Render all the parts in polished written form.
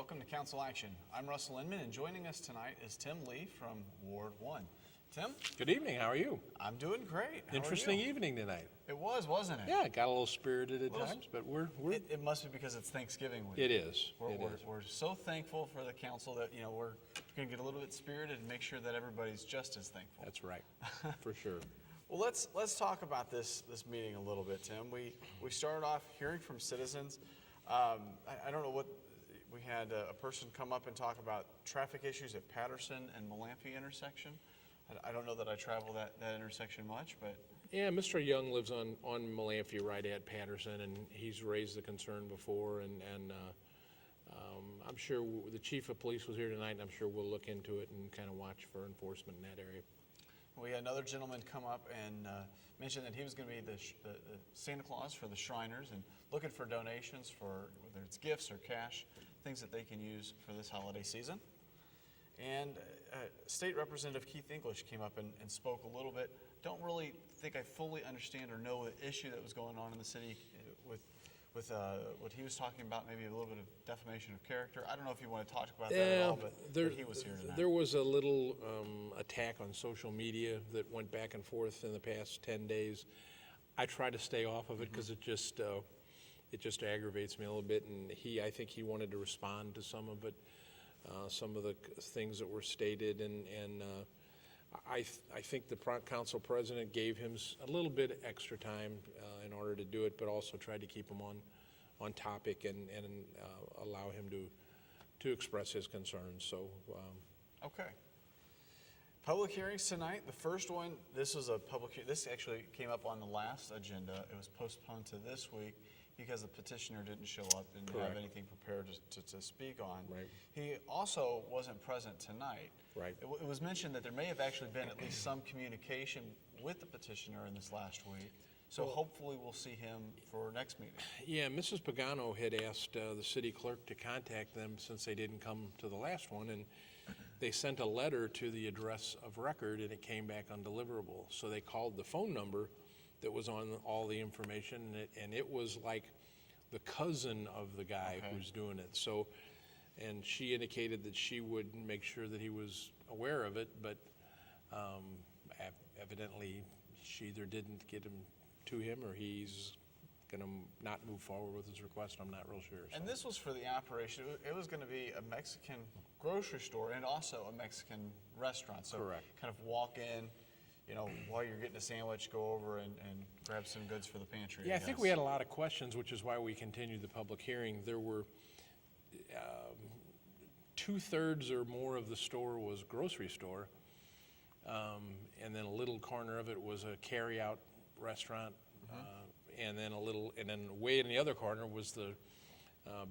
welcome to Council Action. I'm Russell Inman, and joining us tonight is Tim Lee from Ward 1. Tim? Good evening, how are you? I'm doing great. How Interesting are you? evening tonight. It was, wasn't it? Yeah, it got a little spirited at times, but we're It must be because it's Thanksgiving week. it is. We're so thankful for the council that, we're going to get a little bit spirited and make sure that everybody's just as thankful. That's right, for sure. Well, let's talk about this meeting a little bit, Tim. We started off hearing from citizens. I don't know what, we had a person come up and talk about traffic issues at Patterson and Malamphy intersection. I don't know that I travel that intersection much, but. Yeah, Mr. Young lives on Malamphy right at Patterson, and he's raised the concern before, and I'm sure the chief of police was here tonight, and I'm sure we'll look into it and kind of watch for enforcement in that area. We had another gentleman come up and mention that he was going to be the Santa Claus for the Shriners and looking for donations for whether it's gifts or cash, things that they can use for this holiday season. And State Representative Keith English came up and spoke a little bit. Don't really think I fully understand or know the issue that was going on in the city with what he was talking about, maybe a little bit of defamation of character. I don't know if you want to talk about that at all, but he was here tonight. There was a little attack on social media that went back and forth in the past 10 days. I try to stay off of it because it just aggravates me a little bit, and I think he wanted to respond to some of it, some of the things that were stated, and I think the council president gave him a little bit extra time in order to do it, but also tried to keep him on topic and allow him to express his concerns. So, okay. Public hearings tonight. The first one, this was a public hearing. This actually came up on the last agenda. It was postponed to this week because the petitioner didn't show up and have anything prepared to speak on. Right. He also wasn't present tonight. Right. It was mentioned that there may have actually been at least some communication with the petitioner in this last week. So hopefully we'll see him for next meeting. Yeah, Mrs. Pagano had asked the city clerk to contact them since they didn't come to the last one, and they sent a letter to the address of record, and it came back undeliverable. So they called the phone number that was on all the information, and it was like the cousin of the guy who's doing it. So, and she indicated that she would make sure that he was aware of it, but evidently she either didn't get him to him or he's going to not move forward with his request. I'm not real sure. So. And this was for the operation. It was going to be a Mexican grocery store and also a Mexican restaurant. So correct. Kind of walk in, while you're getting a sandwich, go over and grab some goods for the pantry. Yeah, I think we had a lot of questions, which is why we continued the public hearing. There were 2/3 or more of the store was grocery store, and then a little corner of it was a carry-out restaurant, and then way in the other corner was the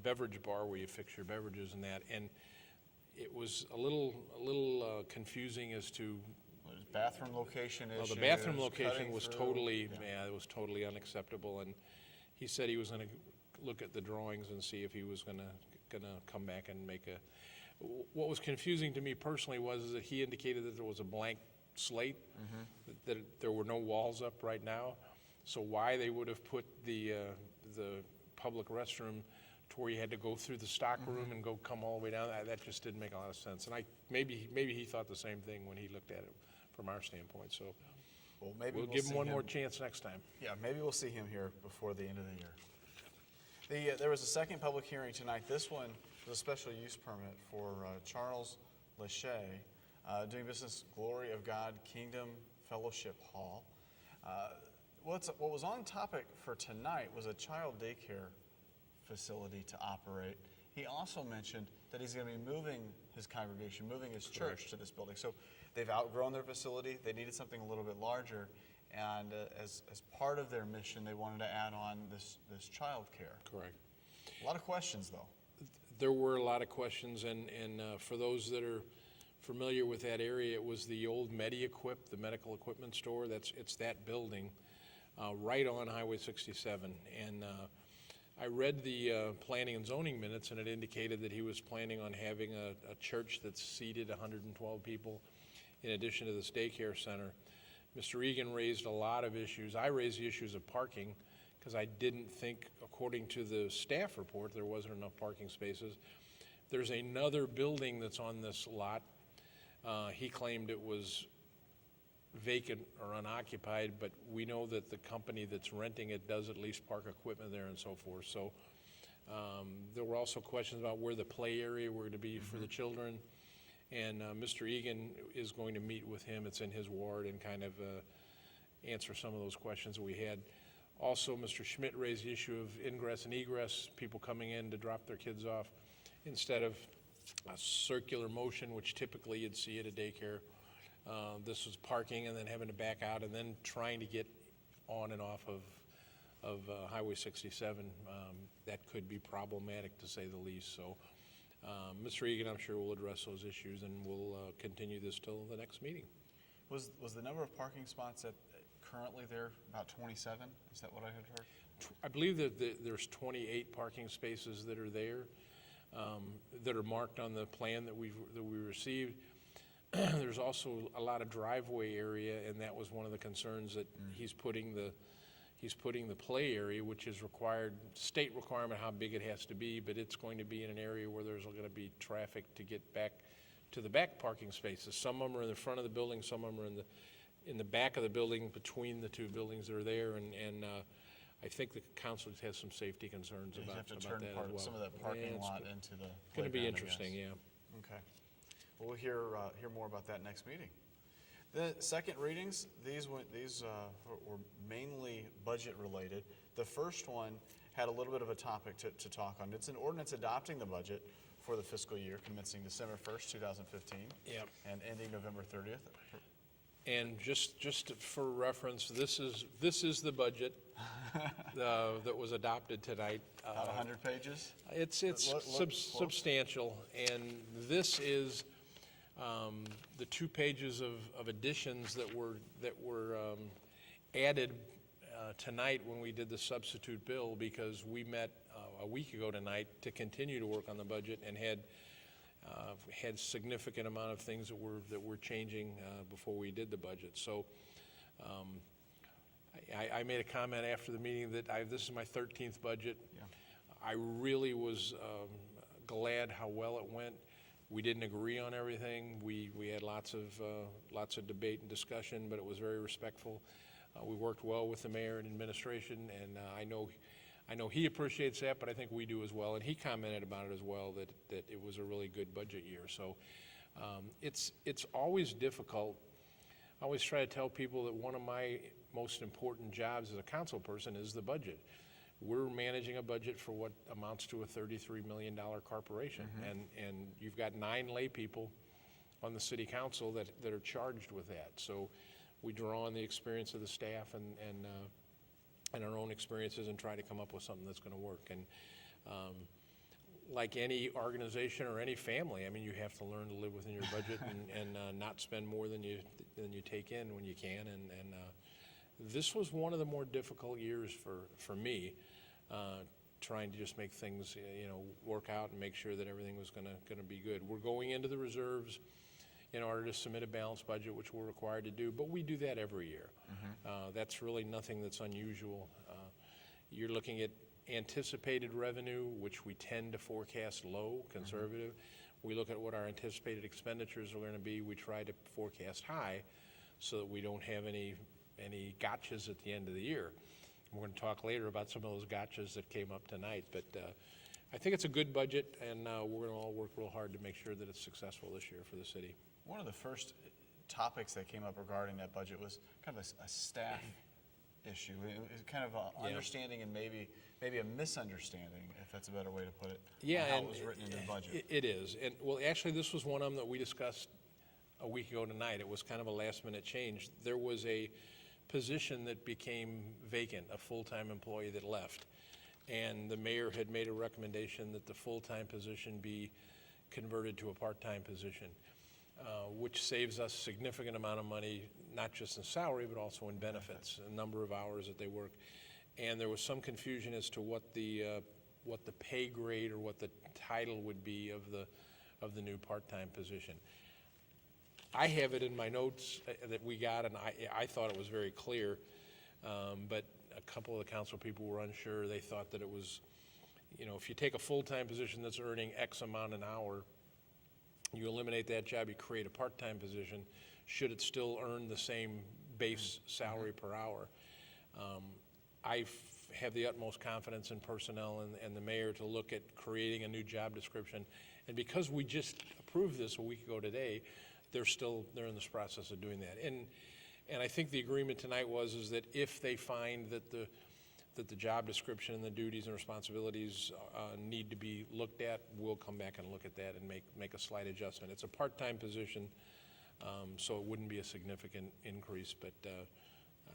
beverage bar where you fix your beverages and that. And it was a little confusing as to bathroom location issues. Well, the bathroom location was totally, it was totally unacceptable. And he said he was going to look at the drawings and see if he was going to come back and make a. What was confusing to me personally was that he indicated that there was a blank slate, that there were no walls up right now. So why they would have put the public restroom to where you had to go through the stock room and come all the way down, that just didn't make a lot of sense. And maybe he thought the same thing when he looked at it from our standpoint. So maybe we'll give him one more chance next time. Yeah, maybe we'll see him here before the end of the year. There was a second public hearing tonight. This one was a special use permit for Charles Lachey, doing business Glory of God Kingdom Fellowship Hall. What was on topic for tonight was a child daycare facility to operate. He also mentioned that he's going to be moving his congregation, moving his church to this building. So they've outgrown their facility. They needed something a little bit larger. And as part of their mission, they wanted to add on this child care. Correct. A lot of questions, though. There were a lot of questions, and for those that are familiar with that area, it was the old MediEquip, the medical equipment store. It's that building right on Highway 67. And I read the planning and zoning minutes, and it indicated that he was planning on having a church that's seated 112 people in addition to this daycare center. Mr. Egan raised a lot of issues. I raised the issues of parking because I didn't think, according to the staff report, there wasn't enough parking spaces. There's another building that's on this lot. He claimed it was vacant or unoccupied, but we know that the company that's renting it does at least park equipment there and so forth. So there were also questions about where the play area were to be for the children. And Mr. Egan is going to meet with him. It's in his ward, and kind of answer some of those questions that we had. Also, Mr. Schmidt raised the issue of ingress and egress, people coming in to drop their kids off instead of a circular motion, which typically you'd see at a daycare. This was parking and then having to back out and then trying to get on and off of Highway 67. That could be problematic, to say the least. So Mr. Egan, I'm sure, will address those issues, and we'll continue this till the next meeting. Was the number of parking spots currently there about 27? Is that what I had heard? I believe that there's 28 parking spaces that are there, that are marked on the plan that we received. There's also a lot of driveway area, and that was one of the concerns, that he's putting the play area, which is state requirement how big it has to be, but it's going to be in an area where there's going to be traffic to get back to the back parking spaces. Some of them are in the front of the building, some of them are in the back of the building, between the two buildings that are there, and I think the council has some safety concerns about that as well. You have to turn some of that parking lot into the playground, going to be interesting, yeah. Okay. Well, we'll hear more about that next meeting. The second readings, these were mainly budget related. The first one had a little bit of a topic to talk on. It's an ordinance adopting the budget for the fiscal year commencing December 1st, 2015, Yep. and ending November 30th. And just for reference, this is the budget that was adopted tonight. About 100 pages? It's substantial, and this is the 2 pages of additions that were added tonight when we did the substitute bill, because we met a week ago tonight to continue to work on the budget, and had significant amount of things that were changing before we did the budget. So I made a comment after the meeting that this is my 13th budget. Yeah. I really was glad how well it went. We didn't agree on everything. We had lots of debate and discussion, but it was very respectful. We worked well with the mayor and administration, and I know he appreciates that, but I think we do as well. And he commented about it as well, that it was a really good budget year. So it's always difficult. I always try to tell people that one of my most important jobs as a council person is the budget. We're managing a budget for what amounts to a $33 million corporation, and you've got 9 lay people on the city council that are charged with that. So we draw on the experience of the staff and our own experiences, and try to come up with something that's going to work. And like any organization or any family, I mean, you have to learn to live within your budget and not spend more than you take in when you can. And this was one of the more difficult years for me, trying to just make things work out and make sure that everything was going to be good. We're going into the reserves in order to submit a balanced budget, which we're required to do, but we do that every year. That's really nothing that's unusual. You're looking at anticipated revenue, which we tend to forecast low, conservative. We look at what our anticipated expenditures are going to be. We try to forecast high so that we don't have any gotchas at the end of the year. We're going to talk later about some of those gotchas that came up tonight, but I think it's a good budget, and we're going to all work real hard to make sure that it's successful this year for the city. One of the first topics that came up regarding that budget was kind of a staff issue. It was kind of an understanding and maybe a misunderstanding, if that's a better way to put it, yeah, on how and it was written into the budget. It is. And well, actually, this was one of them that we discussed a week ago tonight. It was kind of a last-minute change. There was a position that became vacant, a full-time employee that left, and the mayor had made a recommendation that the full-time position be converted to a part-time position, which saves us a significant amount of money, not just in salary, but also in benefits, a number of hours that they work. And there was some confusion as to what the pay grade or what the title would be of the new part-time position. I have it in my notes that we got, and I thought it was very clear, but a couple of the council people were unsure. They thought that it was you know, if you take a full-time position that's earning X amount an hour, you eliminate that job, you create a part-time position, should it still earn the same base salary per hour? I have the utmost confidence in personnel and the mayor to look at creating a new job description. And because we just approved this a week ago today, they're in this process of doing that. And I think the agreement tonight is that if they find that the job description and the duties and responsibilities need to be looked at, we'll come back and look at that and make a slight adjustment. It's a part-time position, so it wouldn't be a significant increase, but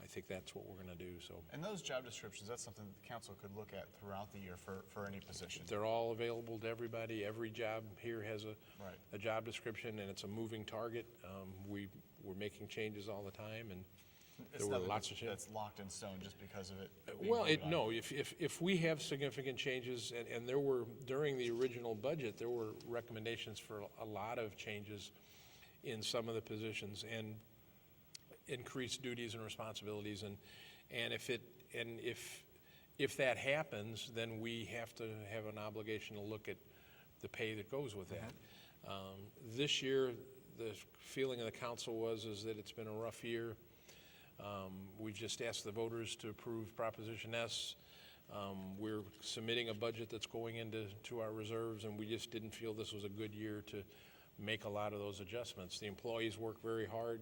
I think that's what we're going to do. So. And those job descriptions, that's something the council could look at throughout the year for any position. They're all available to everybody. Every job here has a job description, and it's a moving target. We're making changes all the time, and there were lots of changes. That's locked in stone just because of it. Well, no. If we have significant changes, and there were during the original budget, there were recommendations for a lot of changes in some of the positions and increased duties and responsibilities, and if that happens, then we have to have an obligation to look at the pay that goes with that. This year, the feeling of the council is that it's been a rough year. We just asked the voters to approve Proposition S. We're submitting a budget that's going into our reserves, and we just didn't feel this was a good year to make a lot of those adjustments. The employees work very hard,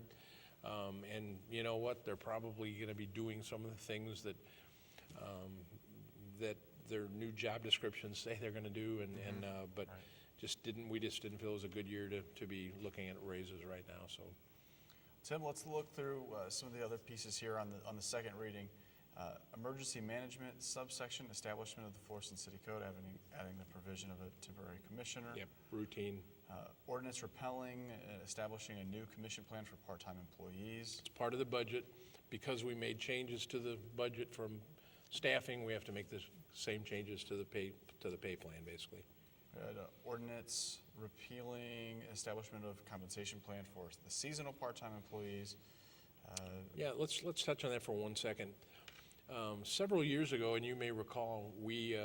and you know what? They're probably going to be doing some of the things that their new job descriptions say they're going to do, but we just didn't feel it was a good year to be looking at raises right now. So. Tim, let's look through some of the other pieces here on the second reading. Emergency management subsection, establishment of the Florissant City Code, adding the provision of a temporary commissioner. Yep, routine. Ordinance repealing, establishing a new commission plan for part-time employees. It's part of the budget. Because we made changes to the budget from staffing, we have to make the same changes to the pay plan, basically. Ordinance repealing establishment of compensation plan for the seasonal part-time employees. Yeah, let's touch on that for 1 second. Several years ago, and you may recall, we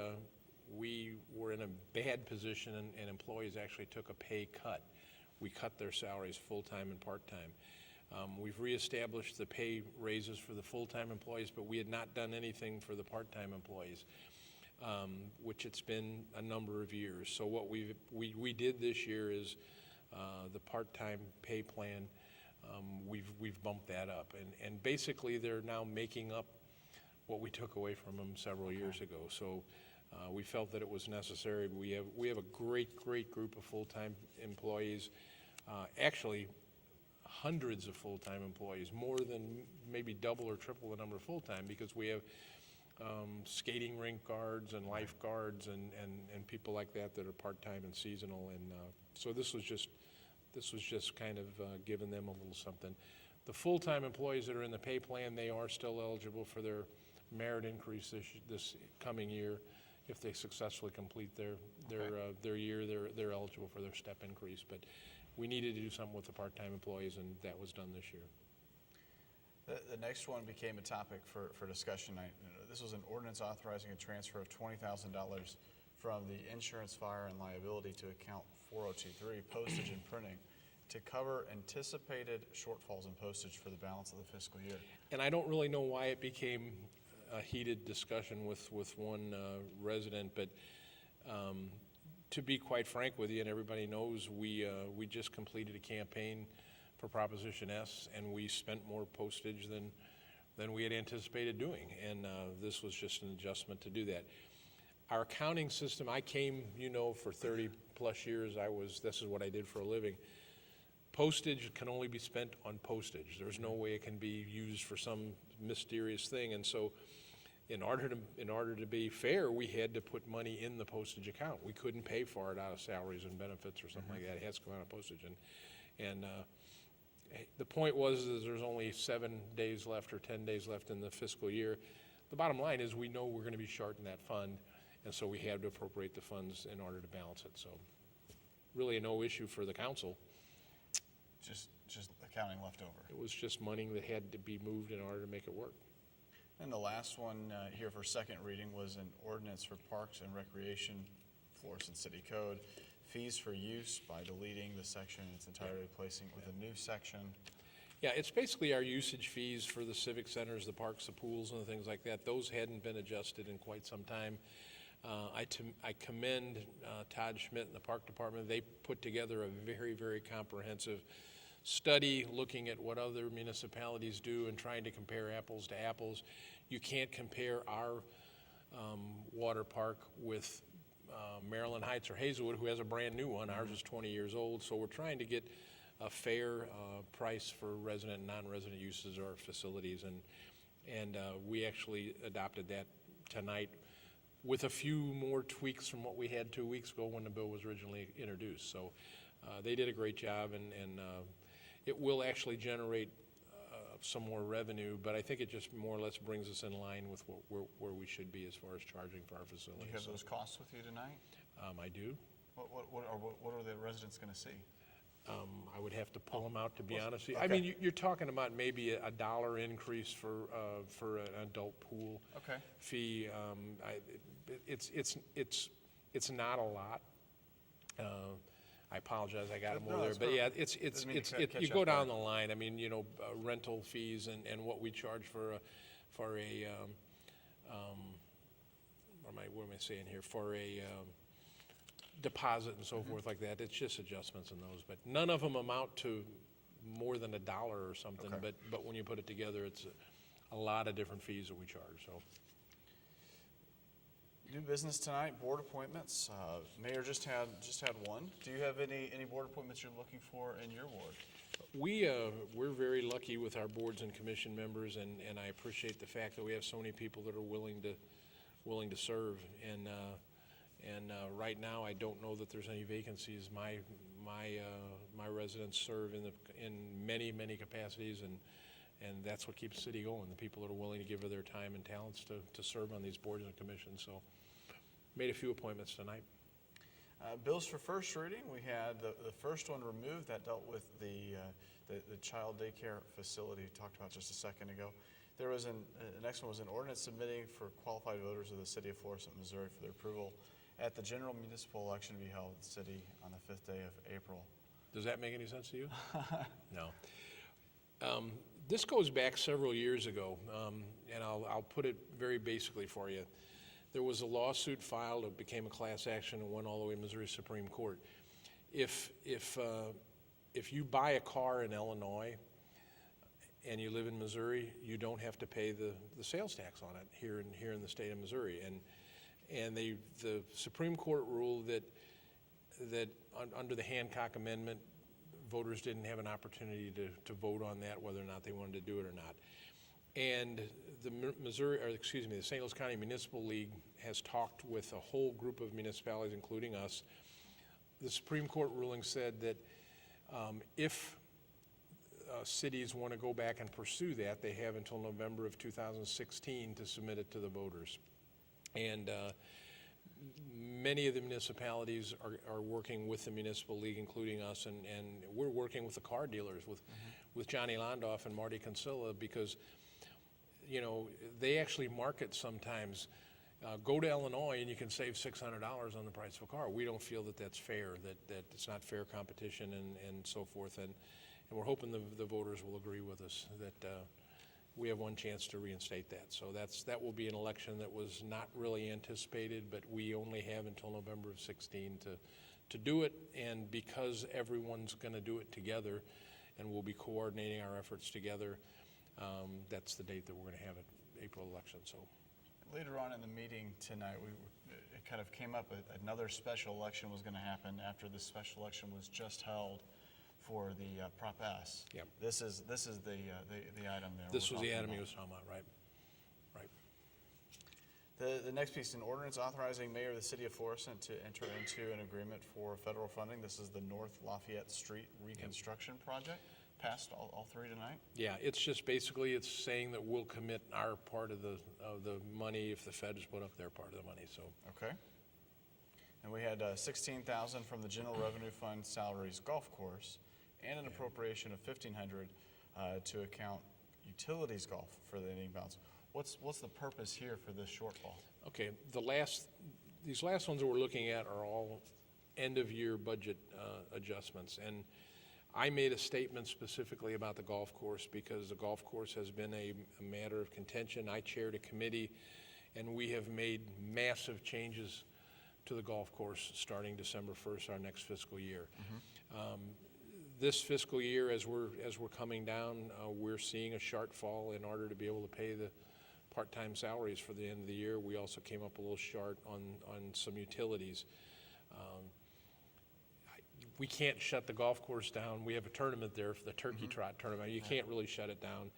were in a bad position, and employees actually took a pay cut. We cut their salaries full-time and part-time. We've reestablished the pay raises for the full-time employees, but we had not done anything for the part-time employees. Which it's been a number of years. So what we did this year is the part-time pay plan. We've bumped that up, and basically they're now making up what we took away from them several years ago. So we felt that it was necessary. We have a great group of full-time employees. Actually, hundreds of full-time employees, more than maybe double or triple the number of full-time, because we have skating rink guards and lifeguards and people like that are part-time and seasonal, and so this was just kind of giving them a little something. The full-time employees that are in the pay plan, they are still eligible for their merit increase this coming year. If they successfully complete their year, they're eligible for their step increase. But we needed to do something with the part-time employees, and that was done this year. The next one became a topic for discussion. This was an ordinance authorizing a transfer of $20,000 from the insurance, fire, and liability to account 4023, postage and printing, to cover anticipated shortfalls in postage for the balance of the fiscal year. And I don't really know why it became a heated discussion with one resident, but to be quite frank with you, and everybody knows, we just completed a campaign for Proposition S, and we spent more postage than we had anticipated doing, and this was just an adjustment to do that. Our accounting system, I came, for 30 plus years, this is what I did for a living. Postage can only be spent on postage. There's no way it can be used for some mysterious thing, and so in order to be fair, we had to put money in the postage account. We couldn't pay for it out of salaries and benefits or something like that. It has to come out of postage, and the point was there's only 7 days left or 10 days left in the fiscal year. The bottom line is we know we're going to be short in that fund, and so we had to appropriate the funds in order to balance it. So really no issue for the council. Just accounting left over. It was just money that had to be moved in order to make it work. And the last one here for second reading was an ordinance for Parks and Recreation, Florissant City Code, fees for use by deleting the section in its entirety, replacing it with a new section. Yeah, it's basically our usage fees for the civic centers, the parks, the pools, and the things like that. Those hadn't been adjusted in quite some time. I commend Todd Schmidt and the Park Department. They put together a very, very comprehensive study looking at what other municipalities do and trying to compare apples to apples. You can't compare our water park with Maryland Heights or Hazelwood, who has a brand new one. Ours is 20 years old, so we're trying to get a fair price for resident and non-resident uses of our facilities, and we actually adopted that tonight with a few more tweaks from what we had 2 weeks ago when the bill was originally introduced. So they did a great job, and it will actually generate some more revenue, but I think it just more or less brings us in line with where we should be as far as charging for our facilities. Do you have those costs with you tonight? I do. What are the residents going to see? I would have to pull them out, to be honest with you. Okay. I mean, you're talking about maybe a $1 increase for an adult pool Okay. fee. It's not a lot. I apologize, I got them No, over there, that's but good. yeah, Doesn't mean to catch you you go off down guard. the line. I mean, rental fees and what we charge for a what am I saying here? For a deposit and so forth like that. It's just adjustments in those, but none of them amount to more than $1 or something. Okay. But when you put it together, it's a lot of different fees that we charge. So. New business tonight, board appointments. Mayor just had one. Do you have any board appointments you're looking for in your ward? We're very lucky with our boards and commission members, and I appreciate the fact that we have so many people that are willing to serve. And right now, I don't know that there's any vacancies. My residents serve in many capacities, and that's what keeps the city going. The people that are willing to give of their time and talents to serve on these boards and commissions. So, made a few appointments tonight. Bills for first reading. We had the first one removed that dealt with the child daycare facility we talked about just a second ago. There was the next one was an ordinance submitting for qualified voters of the city of Florissant, Missouri for their approval at the general municipal election to be held in the city on the 5th day of April. Does that make any sense to you? No. This goes back several years ago, and I'll put it very basically for you. There was a lawsuit filed, it became a class action, and went all the way to Missouri Supreme Court. If you buy a car in Illinois and you live in Missouri, you don't have to pay the sales tax on it here in the state of Missouri. And the Supreme Court ruled that under the Hancock Amendment, voters didn't have an opportunity to vote on that, whether or not they wanted to do it or not. And the St. Louis County Municipal League has talked with a whole group of municipalities, including us. The Supreme Court ruling said that if cities want to go back and pursue that, they have until November of 2016 to submit it to the voters. And many of the municipalities are working with the Municipal League, including us, and we're working with the car dealers, with Johnny Londoff and Marty Consilla, because they actually market sometimes. Go to Illinois and you can save $600 on the price of a car. We don't feel that that's fair, that it's not fair competition and so forth. And we're hoping the voters will agree with us that we have one chance to reinstate that. So that will be an election that was not really anticipated, but we only have until November of 16 to do it. And because everyone's going to do it together and we'll be coordinating our efforts together, that's the date that we're going to have it, April election. So later on in the meeting tonight, it kind of came up another special election was going to happen after the special election was just held for the Prop S. Yep. This is the item there. This we're was the talking item about. he was talking about, right? The next piece, an ordinance authorizing mayor of the city of Florissant to enter into an agreement for federal funding. This is the North Lafayette Street reconstruction project. Passed all three tonight. Yeah, it's just basically it's saying that we'll commit our part of the money if the feds put up their part of the money. So okay. And we had $16,000 from the general revenue fund salaries golf course, and an appropriation of $1,500 to account utilities golf for the ending balance. What's the purpose here for this shortfall? Okay, these last ones that we're looking at are all end-of-year budget adjustments. And I made a statement specifically about the golf course because the golf course has been a matter of contention. I chaired a committee, and we have made massive changes to the golf course starting December 1st, our next fiscal year. This fiscal year, as we're coming down, we're seeing a shortfall in order to be able to pay the part-time salaries for the end of the year. We also came up a little short on some utilities. We can't shut the golf course down. We have a tournament there, the Turkey Trot tournament. You can't really shut it down.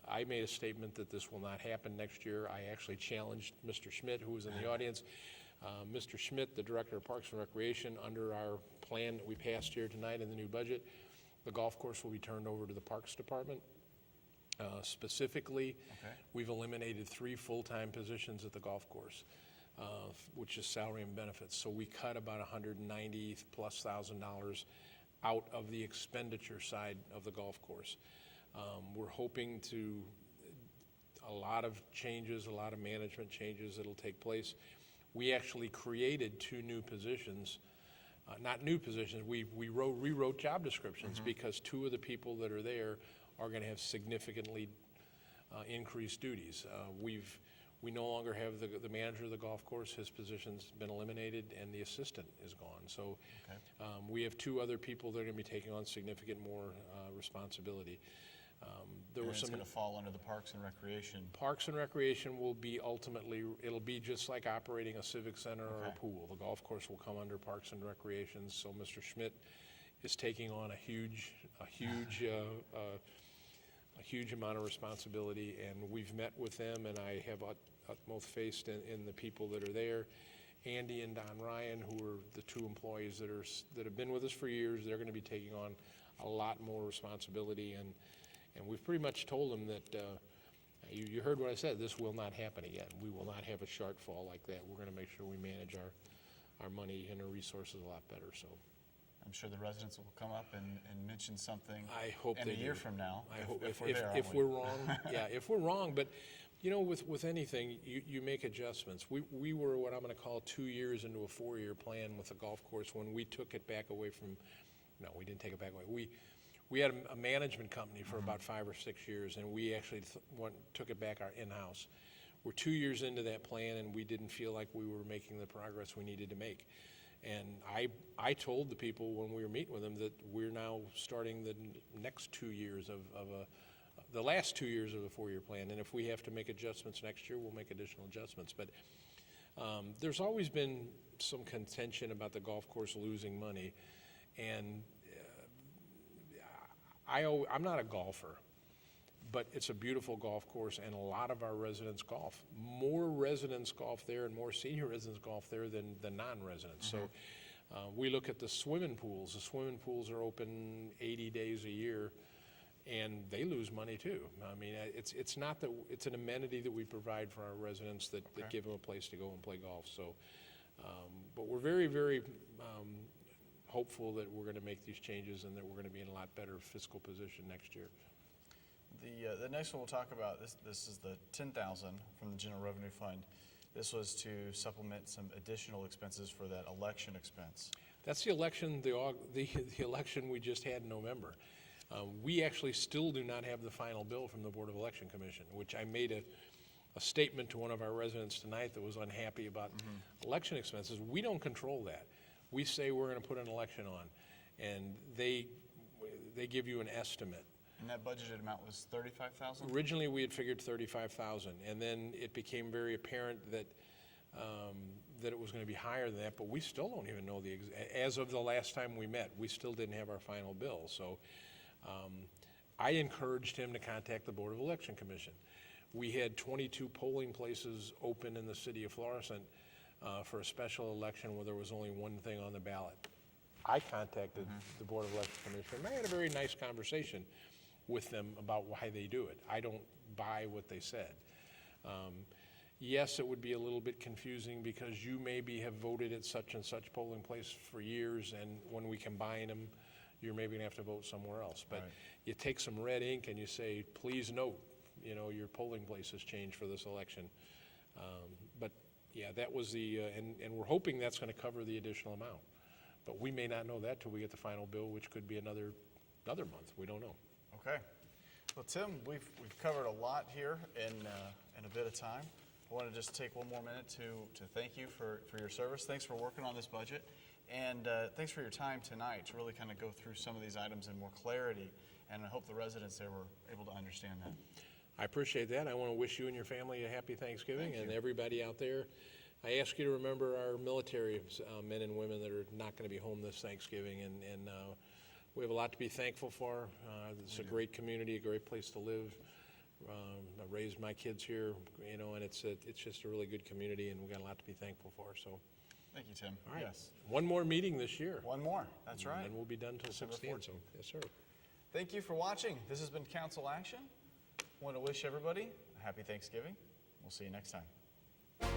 I made a statement that this will not happen next year. I actually challenged Mr. Schmidt, who was in the audience. Mr. Schmidt, the Director of Parks and Recreation, under our plan that we passed here tonight in the new budget, the golf course will be turned over to the Parks Department. Specifically, we've eliminated 3 full-time positions at the golf course, which is salary and benefits. So we cut about $190,000+ out of the expenditure side of the golf course. We're hoping to, a lot of changes, a lot of management changes that'll take place. We actually created 2 new positions, not new positions, we rewrote job descriptions because 2 of the people that are there are going to have significantly increased duties. We no longer have the manager of the golf course. His position's been eliminated, and the assistant is gone. So we have 2 other people that are going to be taking on significant more responsibility. There were some. It's going to fall under the Parks and Recreation. Parks and Recreation will be ultimately, it'll be just like operating a civic center or a pool. The golf course will come under Parks and Recreation. So Mr. Schmidt is taking on a huge amount of responsibility, and we've met with them, and I have utmost faith in the people that are there. Andy and Don Ryan, who are the 2 employees that have been with us for years, they're going to be taking on a lot more responsibility, and we've pretty much told them that you heard what I said. This will not happen again. We will not have a shortfall like that. We're going to make sure we manage our money and our resources a lot better. So. I'm sure the residents will come up and mention something. I hope in they a year do. from now. I hope if we're there, if we're wrong, yeah, if we're wrong. But you know, with anything, you make adjustments. We were what I'm going to call 2 years into a 4-year plan with the golf course when we took it back away from. No, we didn't take it back away. We had a management company for about 5 or 6 years, and we actually took it back in-house. We're 2 years into that plan, and we didn't feel like we were making the progress we needed to make. And I told the people when we were meeting with them that we're now starting the next 2 years the last 2 years of the 4-year plan. And if we have to make adjustments next year, we'll make additional adjustments. But there's always been some contention about the golf course losing money. And I'm not a golfer, but it's a beautiful golf course, and a lot of our residents golf. More residents golf there and more senior residents golf there than the non-residents. So we look at the swimming pools. The swimming pools are open 80 days a year, and they lose money too. I mean, it's not that it's an amenity that we provide for our residents that give them a place to go and play golf. So, but we're very, very hopeful that we're going to make these changes and that we're going to be in a lot better fiscal position next year. The next one we'll talk about, this is the $10,000 from the General Revenue Fund. This was to supplement some additional expenses for that election expense. That's the election, the election we just had in November. We actually still do not have the final bill from the Board of Election Commission, which I made a statement to one of our residents tonight that was unhappy about election expenses. We don't control that. We say we're going to put an election on, and they give you an estimate. And that budgeted amount was $35,000? Originally, we had figured $35,000, and then it became very apparent that that it was going to be higher than that, but we still don't even know as of the last time we met, we still didn't have our final bill. So I encouraged him to contact the Board of Election Commission. We had 22 polling places open in the city of Florissant for a special election where there was only one thing on the ballot. I contacted the Board of Election Commission, and I had a very nice conversation with them about why they do it. I don't buy what they said. Yes, it would be a little bit confusing because you maybe have voted at such and such polling place for years, and when we combine them, you're maybe gonna have to vote somewhere else. But you take some red ink and you say, please note, you know, your polling places changed for this election. But yeah, that was the, and we're hoping that's going to cover the additional amount. But we may not know that till we get the final bill, which could be another month. We don't know. Okay. Well, Tim, we've covered a lot here in a bit of time. I want to just take one more minute to thank you for your service. Thanks for working on this budget. And thanks for your time tonight to really kind of go through some of these items in more clarity. And I hope the residents there were able to understand that. I appreciate that. I want to wish you and your family a happy Thanksgiving, and everybody out there. I ask you to remember our military men and women that are not going to be home this Thanksgiving, and we have a lot to be thankful for. It's a great community, a great place to live. I raised my kids here, you know, and it's just a really good community, and we've got a lot to be thankful for. So, thank you, Tim. all right. Yes. One more meeting this year. One more. That's right. And we'll be done till December 16. So, yes, sir. Thank you for watching. This has been Council Action. I want to wish everybody a happy Thanksgiving. We'll see you next time.